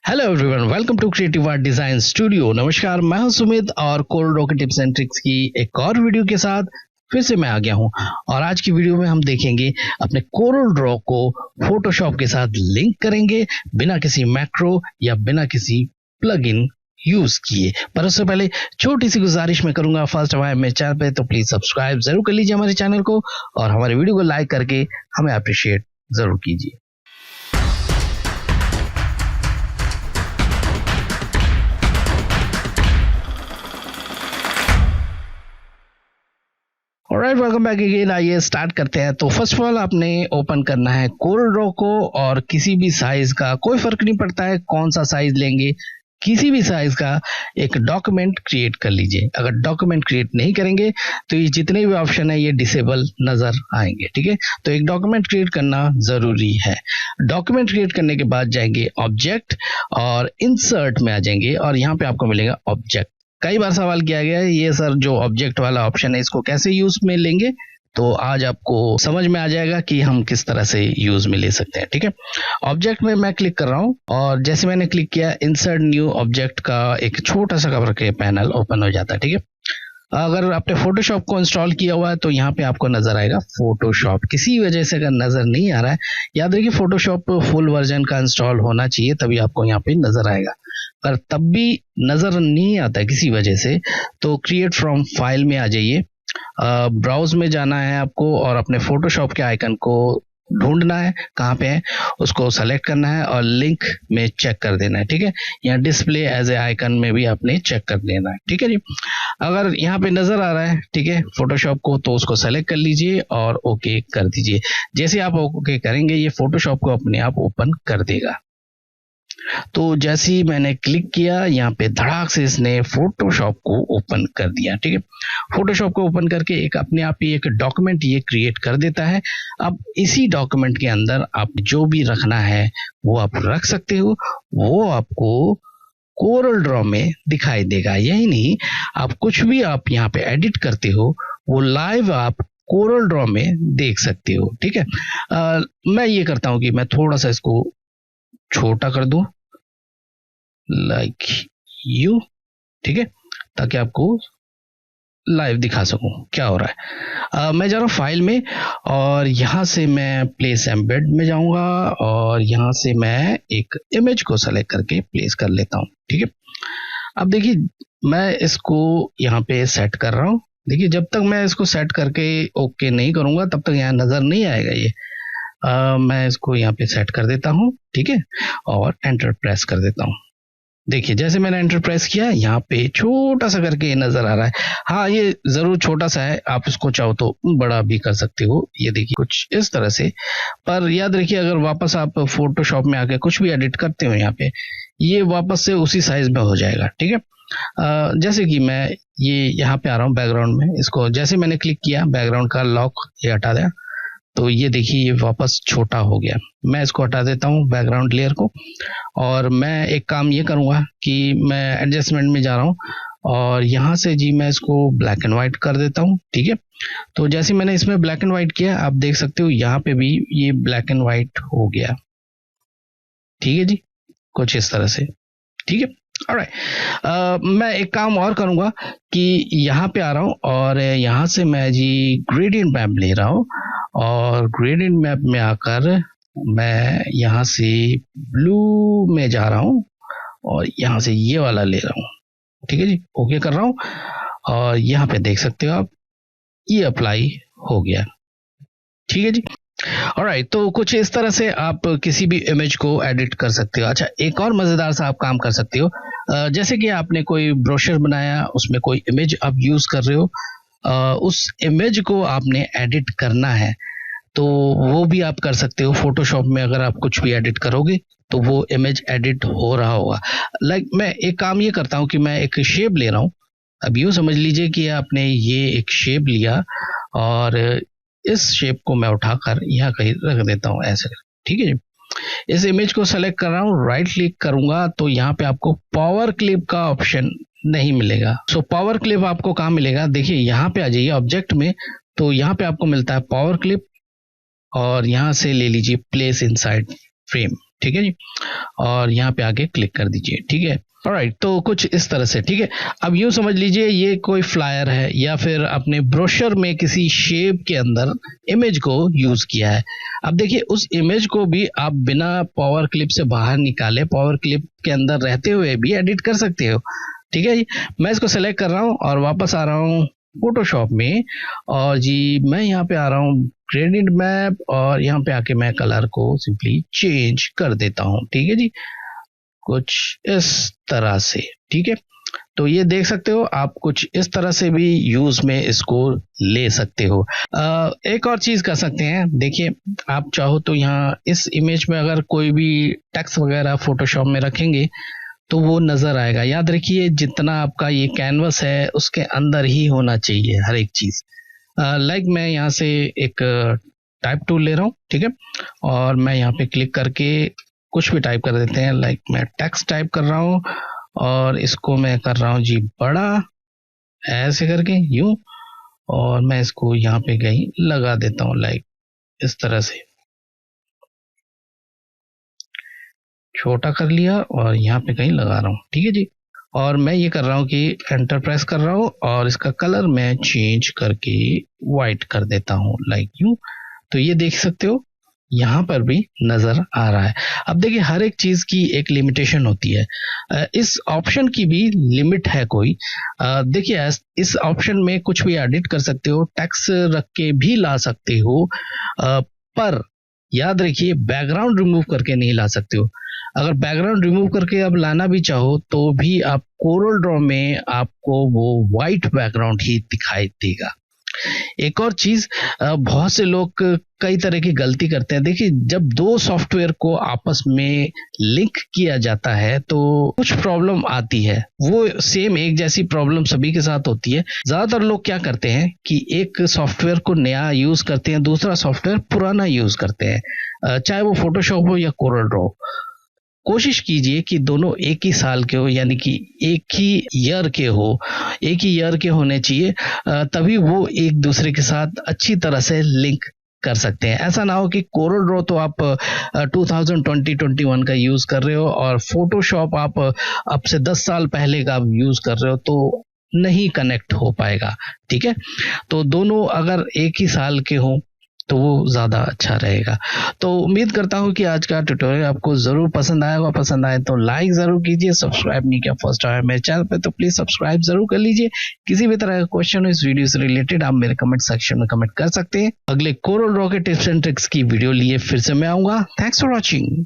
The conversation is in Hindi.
Hello everyone, welcome to creative art design studio. नमस्कार, मैं हूं सुमित और कोरलड्रॉ के टिप्स एंड ट्रिक्स की एक और वीडियो के साथ फिर से मैं आ गया हूं। और आज की वीडियो में हम देखेंगे अपने कोरलड्रॉ को फोटोशॉप के साथ लिंक करेंगे बिना किसी मैक्रो या बिना किसी प्लगइन यूज किए। पर उससे पहले छोटी सी गुजारिश मैं करूंगा, फर्स्ट टाइम आए मेरे चैनल पे तो प्लीज सब्सक्राइब जरूर कर लीजिए हमारे चैनल को और हमारे वीडियो को लाइक करके हमें अप्रिशिएट जरूर कीजिए। Alright, welcome back again. आइए स्टार्ट करते हैं। तो फर्स्ट ऑफ ऑल आपने ओपन करना है कोरलड्रॉ को और किसी भी साइज का, कोई फर्क नहीं पड़ता है कौन सा साइज लेंगे, किसी भी साइज का एक डॉक्यूमेंट क्रिएट कर लीजिए। अगर डॉक्यूमेंट क्रिएट नहीं करेंगे तो ये जितने भी ऑप्शन है ये डिसेबल नजर आएंगे। ठीक है, तो एक डॉक्यूमेंट क्रिएट करना जरूरी है। डॉक्यूमेंट क्रिएट करने के बाद जाएंगे ऑब्जेक्ट और इंसर्ट में आ जाएंगे और यहाँ पे आपको मिलेगा ऑब्जेक्ट। कई बार सवाल किया गया है ये सर जो ऑब्जेक्ट वाला ऑप्शन है इसको कैसे यूज में लेंगे, तो आज आपको समझ में आ जाएगा कि हम किस तरह से यूज में ले सकते हैं। ठीक है, ऑब्जेक्ट में मैं क्लिक कर रहा हूं और जैसे मैंने क्लिक किया इंसर्ट न्यू ऑब्जेक्ट का एक छोटा सा कवर के पैनल ओपन हो जाता है। ठीक है, अगर आपने फोटोशॉप को इंस्टॉल किया हुआ है तो यहाँ पे आपको नजर आएगा फोटोशॉप। किसी वजह से अगर नजर नहीं आ रहा है, याद रखिए फोटोशॉप फुल वर्जन का इंस्टॉल होना चाहिए तभी आपको यहाँ पे नजर आएगा। पर तब भी नजर नहीं आता है किसी वजह से तो क्रिएट फ्रॉम फाइल में आ जाइए, ब्राउज में जाना है आपको और अपने फोटोशॉप के आइकन को ढूंढना है, कहाँ पे है उसको सेलेक्ट करना है और लिंक में चेक कर देना है। ठीक है, यहाँ डिस्प्ले एज ए आइकन में भी आपने चेक कर देना है। ठीक है जी, अगर यहाँ पे नजर आ रहा है ठीक है फोटोशॉप को तो उसको सेलेक्ट कर लीजिए और ओके कर दीजिए। जैसे आप ओके करेंगे ये फोटोशॉप को अपने आप ओपन कर देगा। तो जैसे ही मैंने क्लिक किया यहाँ पे धड़ाक से इसने फोटोशॉप को ओपन कर दिया। ठीक है, फोटोशॉप को ओपन करके एक अपने आप ही एक डॉक्यूमेंट ये क्रिएट कर देता है। अब इसी डॉक्यूमेंट के अंदर आप जो भी रखना है वो आप रख सकते हो, वो आपको कोरलड्रॉ में दिखाई देगा। यही नहीं, आप कुछ भी आप यहाँ पे एडिट करते हो वो लाइव आप कोरलड्रॉ में देख सकते हो। ठीक है, मैं ये करता हूँ कि मैं थोड़ा सा इसको छोटा कर दूं लाइक यू। ठीक है, ताकि आपको लाइव दिखा सकूं क्या हो रहा है। मैं जा रहा हूं फाइल में और यहां से मैं प्लेस एम्बेड में जाऊंगा और यहां से मैं एक इमेज को सेलेक्ट करके प्लेस कर लेता हूं। ठीक है, अब देखिए मैं इसको यहाँ पे सेट कर रहा हूं। देखिए जब तक मैं इसको सेट करके ओके नहीं करूंगा तब तक यहाँ नजर नहीं आएगा ये। मैं इसको यहाँ पे सेट कर देता हूँ। ठीक है, और एंटर प्रेस कर देता हूँ। देखिए जैसे मैंने एंटर प्रेस किया यहाँ पे छोटा सा करके नजर आ रहा है। हाँ ये जरूर छोटा सा है, आप इसको चाहो तो बड़ा भी कर सकते हो। ये देखिए कुछ इस तरह से। पर याद रखिए अगर वापस आप फोटोशॉप में आके कुछ भी एडिट करते हो यहाँ पे ये वापस से उसी साइज में हो जाएगा। ठीक है, जैसे कि मैं ये यहाँ पे आ रहा हूँ बैकग्राउंड में, इसको जैसे मैंने क्लिक किया बैकग्राउंड का लॉक ये हटा दिया तो ये देखिए ये वापस छोटा हो गया। मैं इसको हटा देता हूँ बैकग्राउंड लेयर को और मैं एक काम ये करूँगा कि मैं एडजस्टमेंट में जा रहा हूँ और यहाँ से जी मैं इसको ब्लैक एंड व्हाइट कर देता हूँ। ठीक है, तो जैसे मैंने इसमें ब्लैक एंड व्हाइट किया आप देख सकते हो यहाँ पे भी ये ब्लैक एंड व्हाइट हो गया। ठीक है जी, कुछ इस तरह से। ठीक है, ऑलराइट, मैं एक काम और करूंगा कि यहाँ पे आ रहा हूँ और यहाँ से मैं जी ग्रेडियंट मैप ले रहा हूँ और ग्रेडियंट मैप में आकर मैं यहाँ से ब्लू में जा रहा हूँ और यहाँ से ये वाला ले रहा हूँ। ठीक है जी, ओके कर रहा हूँ और यहाँ पे देख सकते हो आप ये अप्लाई हो गया। ठीक है जी, ऑलराइट, तो कुछ इस तरह से आप किसी भी इमेज को एडिट कर सकते हो। अच्छा, एक और मजेदार सा आप काम कर सकते हो, जैसे कि आपने कोई ब्रोशर बनाया उसमें कोई इमेज आप यूज कर रहे हो, उस इमेज को आपने एडिट करना है तो वो भी आप कर सकते हो। फोटोशॉप में अगर आप कुछ भी एडिट करोगे तो वो इमेज एडिट हो रहा होगा। लाइक मैं एक काम ये करता हूँ कि मैं एक शेप ले रहा हूँ। अब यूँ समझ लीजिए कि आपने ये एक शेप लिया और इस शेप को मैं उठाकर यहाँ कहीं रख देता हूँ ऐसे। ठीक है, इस इमेज को सेलेक्ट कर रहा हूँ, राइट क्लिक करूंगा तो यहाँ पे आपको पावर क्लिप का ऑप्शन नहीं मिलेगा। सो पावर क्लिप आपको कहाँ मिलेगा, देखिए यहाँ पे आ जाइए ऑब्जेक्ट में तो यहाँ पे आपको मिलता है पावर क्लिप और यहाँ से ले लीजिए प्लेस इनसाइड फ्रेम। ठीक है जी, और यहाँ पे आके क्लिक कर दीजिए। ठीक है, ऑलराइट, तो कुछ इस तरह से। ठीक है, अब यूं समझ लीजिए ये कोई फ्लायर है या फिर अपने ब्रोशर में किसी शेप के अंदर इमेज को यूज किया है। अब देखिए उस इमेज को भी आप बिना पावर क्लिप से बाहर निकाले पावर क्लिप के अंदर रहते हुए भी एडिट कर सकते हो। ठीक है जी, मैं इसको सेलेक्ट कर रहा हूँ और वापस आ रहा हूँ फोटोशॉप में, और जी मैं यहाँ पे आ रहा हूँ ग्रेडियंट मैप, और यहाँ पे आके मैं कलर को सिंपली चेंज कर देता हूँ। ठीक है जी, कुछ इस तरह से। ठीक है, तो ये देख सकते हो आप कुछ इस तरह से भी यूज में इसको ले सकते हो। एक और चीज कर सकते हैं, देखिए आप चाहो तो यहाँ इस इमेज में अगर कोई भी टेक्स्ट वगैरह फोटोशॉप में रखेंगे तो वो नजर आएगा। याद रखिए जितना आपका ये कैनवस है उसके अंदर ही होना चाहिए हर एक चीज। लाइक मैं यहाँ से एक टाइप टूल ले रहा हूँ। ठीक है, और मैं यहाँ पे क्लिक करके कुछ भी टाइप कर देते हैं। लाइक मैं टेक्स्ट टाइप कर रहा हूँ और इसको मैं कर रहा हूँ जी बड़ा, ऐसे करके यूं, और मैं इसको यहाँ पे कहीं लगा देता हूँ लाइक इस तरह से, छोटा कर लिया और यहाँ पे कहीं लगा रहा हूँ। ठीक है जी, और मैं ये कर रहा हूँ कि एंटर प्रेस कर रहा हूँ और इसका कलर मैं चेंज करके व्हाइट कर देता हूँ लाइक यूं। तो ये देख सकते हो यहाँ पर भी नजर आ रहा है। अब देखिए हर एक चीज की एक लिमिटेशन होती है, इस ऑप्शन की भी लिमिट है कोई। देखिए इस ऑप्शन में कुछ भी एडिट कर सकते हो, टेक्स्ट रख के भी ला सकते हो, पर याद रखिए बैकग्राउंड रिमूव करके नहीं ला सकते हो। अगर बैकग्राउंड रिमूव करके अब लाना भी चाहो तो भी आप कोरल ड्रॉ में आपको वो व्हाइट बैकग्राउंड ही दिखाई देगा। एक और चीज, बहुत से लोग कई तरह की गलती करते हैं। देखिए जब दो सॉफ्टवेयर को आपस में लिंक किया जाता है तो कुछ प्रॉब्लम आती है, वो सेम एक जैसी प्रॉब्लम सभी के साथ होती है। ज्यादातर लोग क्या करते हैं कि एक सॉफ्टवेयर को नया यूज करते हैं, दूसरा सॉफ्टवेयर पुराना यूज करते हैं, चाहे वो फोटोशॉप हो या कोरल ड्रॉ। कोशिश कीजिए कि दोनों एक ही साल के हो, यानी कि एक ही ईयर के हो, एक ही ईयर के होने चाहिए, तभी वो एक दूसरे के साथ अच्छी तरह से लिंक कर सकते हैं। ऐसा ना हो कि कोरल ड्रॉ तो आप 2020-21 का यूज कर रहे हो और फोटोशॉप आप अब से 10 साल पहले का यूज कर रहे हो, तो नहीं कनेक्ट हो पाएगा। ठीक है, तो दोनों अगर एक ही साल के हो तो वो ज्यादा अच्छा रहेगा। तो उम्मीद करता हूँ कि आज का ट्यूटोरियल आपको जरूर पसंद आएगा। पसंद आए तो लाइक जरूर कीजिए, सब्सक्राइब नहीं किया फर्स्ट टाइम मेरे चैनल पे तो प्लीज सब्सक्राइब जरूर कर लीजिए। किसी भी तरह का क्वेश्चन हो इस वीडियो से रिलेटेड आप मेरे कमेंट सेक्शन में कमेंट कर सकते हैं। अगले कोरल ड्रॉ के टिप्स एंड ट्रिक्स की वीडियो लिए फिर से मैं आऊंगा। Thanks for watching.